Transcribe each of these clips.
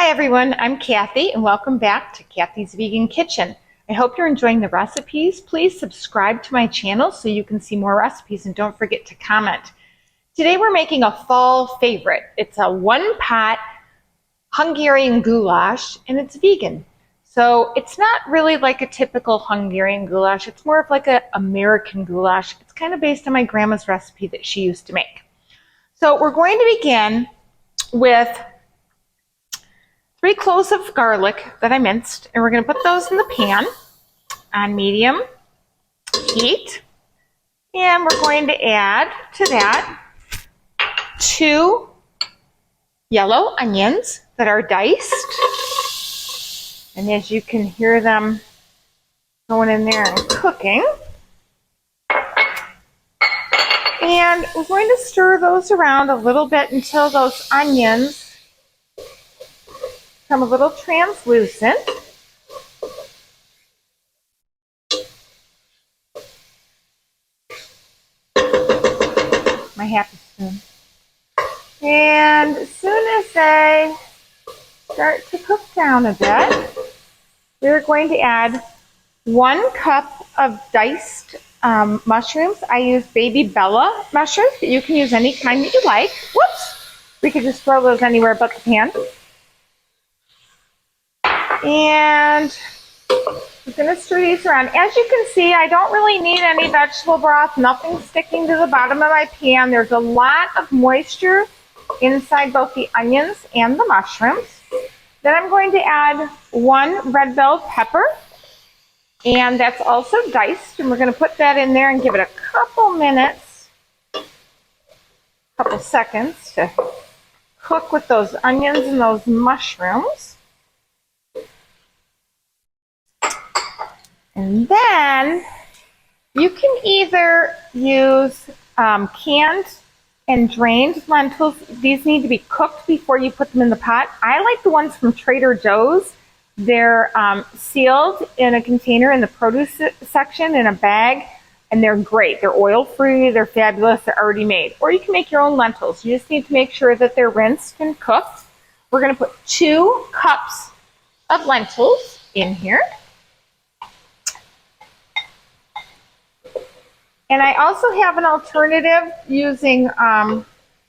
Hi everyone, I'm Kathy and welcome back to Kathy's Vegan Kitchen. I hope you're enjoying the recipes. Please subscribe to my channel so you can see more recipes and don't forget to comment. Today we're making a fall favorite. It's a one-pot Hungarian goulash and it's vegan. So it's not really like a typical Hungarian goulash. It's more of like an American goulash. It's kind of based on my grandma's recipe that she used to make. So we're going to begin with 3 cloves of garlic that I minced, and we're going to put those in the pan on medium heat. And we're going to add to that 2 yellow onions that are diced. And as you can hear them going in there and cooking. And we're going to stir those around a little bit until those onions become a little translucent. My happy spoon. And as soon as they start to cook down a bit, we're going to add 1 cup of diced mushrooms. I use baby Bella mushrooms, but you can use any kind that you like. Whoops! We could just throw those anywhere but the pan. And I'm going to stir these around. As you can see, I don't really need any vegetable broth, nothing sticking to the bottom of my pan. There's a lot of moisture inside both the onions and the mushrooms. Then I'm going to add 1 red bell pepper, and that's also diced, and we're going to put that in there and give it a couple minutes, couple seconds to cook with those onions and those mushrooms. And then you can either use canned and drained lentils. These need to be cooked before you put them in the pot. I like the ones from Trader Joe's. They're sealed in a container in the produce section in a bag, and they're great. They're oil-free, they're fabulous, they're already made. Or you can make your own lentils. You just need to make sure that they're rinsed and cooked. We're going to put 2 cups of lentils in here. And I also have an alternative using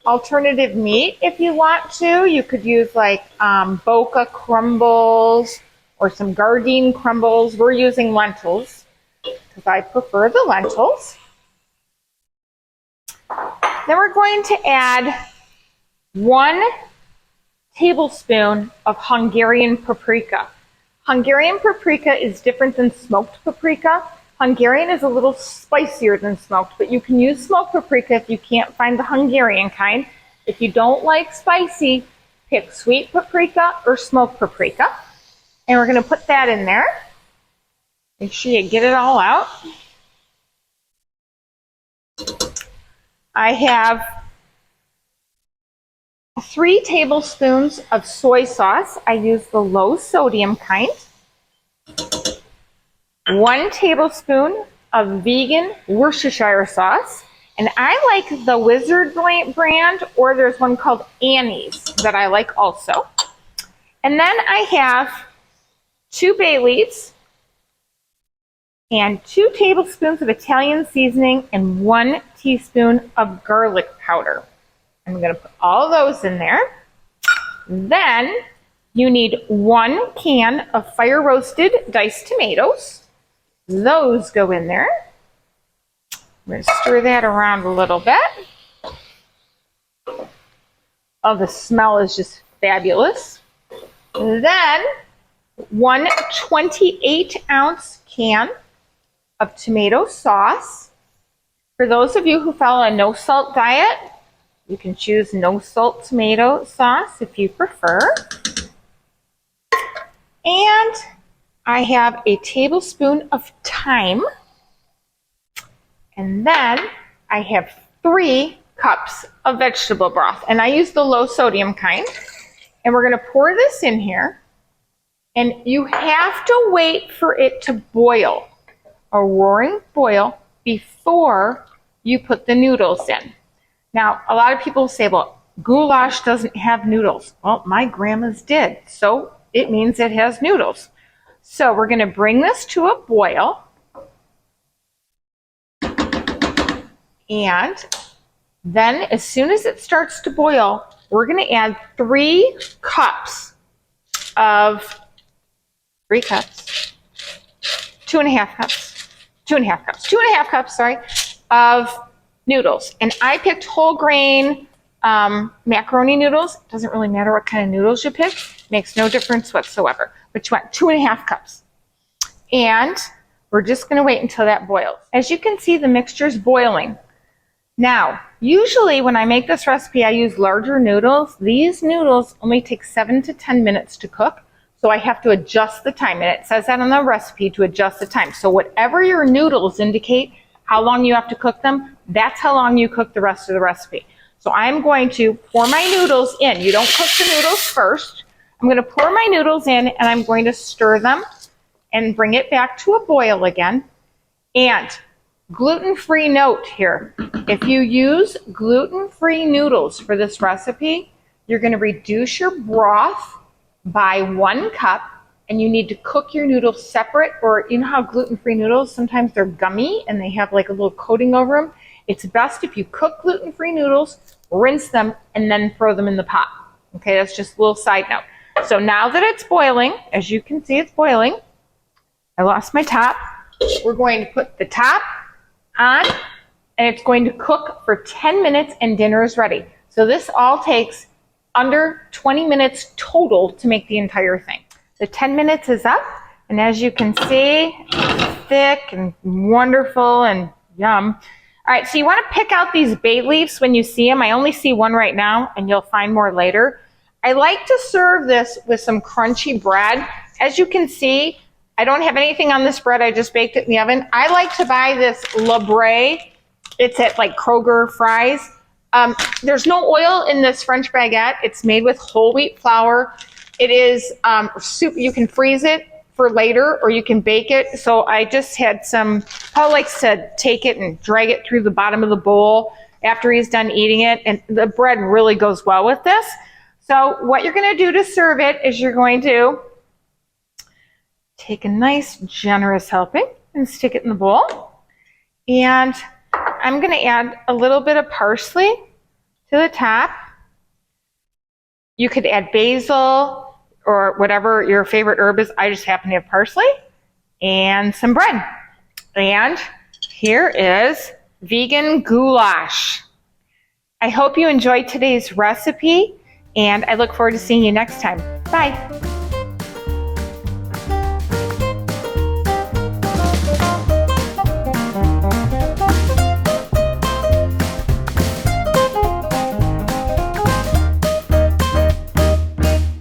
alternative meat if you want to. You could use like Boca crumbles or some Gardein crumbles. We're using lentils because I prefer the lentils. Then we're going to add 1 tablespoon of Hungarian paprika. Hungarian paprika is different than smoked paprika. Hungarian is a little spicier than smoked, but you can use smoked paprika if you can't find the Hungarian kind. If you don't like spicy, pick sweet paprika or smoked paprika. And we're going to put that in there. Make sure you get it all out. I have 3 tablespoons of soy sauce. I use the low sodium kind. 1 tablespoon of vegan Worcestershire sauce. And I like the Wizard brand, or there's one called Annie's that I like also. And then I have 2 bay leaves and 2 tablespoons of Italian seasoning and 1 teaspoon of garlic powder. I'm going to put all those in there. Then you need 1 can of fire roasted diced tomatoes. Those go in there. I'm going to stir that around a little bit. Oh, the smell is just fabulous. Then 1 28-ounce can of tomato sauce. For those of you who follow a no-salt diet, you can choose no-salt tomato sauce if you prefer. And I have a tablespoon of thyme, and then I have 3 cups of vegetable broth, and I use the low sodium kind. And we're going to pour this in here, and you have to wait for it to boil, a roaring boil, before you put the noodles in. Now, a lot of people say, well, goulash doesn't have noodles. Well, my grandma's did, so it means it has noodles. So we're going to bring this to a boil. And then as soon as it starts to boil, we're going to add 3 cups, 2.5 cups, sorry, of noodles. And I picked whole grain macaroni noodles. It doesn't really matter what kind of noodles you pick. Makes no difference whatsoever. But you want 2.5 cups. And we're just going to wait until that boils. As you can see, the mixture is boiling. Now, usually when I make this recipe, I use larger noodles. These noodles only take 7 to 10 minutes to cook. So I have to adjust the time, and it says that on the recipe to adjust the time. So whatever your noodles indicate how long you have to cook them, that's how long you cook the rest of the recipe. So I'm going to pour my noodles in. You don't cook the noodles first. I'm going to pour my noodles in, and I'm going to stir them and bring it back to a boil again. And gluten-free note here. If you use gluten-free noodles for this recipe, you're going to reduce your broth by 1 cup, and you need to cook your noodles separate. Or you know how gluten-free noodles, sometimes they're gummy and they have like a little coating over them. It's best if you cook gluten-free noodles, rinse them, and then throw them in the pot. Okay, that's just a little side note. So now that it's boiling, as you can see it's boiling, I lost my top. We're going to put the top on, and it's going to cook for 10 minutes and dinner is ready. So this all takes under 20 minutes total to make the entire thing. The 10 minutes is up, and as you can see, it's thick and wonderful and yum. All right, so you want to pick out these bay leaves when you see them. I only see one right now, and you'll find more later. I like to serve this with some crunchy bread. As you can see, I don't have anything on this bread. I just baked it in the oven. I like to buy this La Brea. It's at like Kroger Fries. There's no oil in this French baguette. It's made with whole wheat flour. It is soup. You can freeze it for later, or you can bake it. So I just had some. Paul likes to take it and drag it through the bottom of the bowl after he's done eating it, and the bread really goes well with this. So what you're going to do to serve it is you're going to take a nice generous helping and stick it in the bowl. And I'm going to add a little bit of parsley to the top. You could add basil or whatever your favorite herb is. I just happen to have parsley and some bread. And here is vegan goulash. I hope you enjoyed today's recipe, and I look forward to seeing you next time. Bye.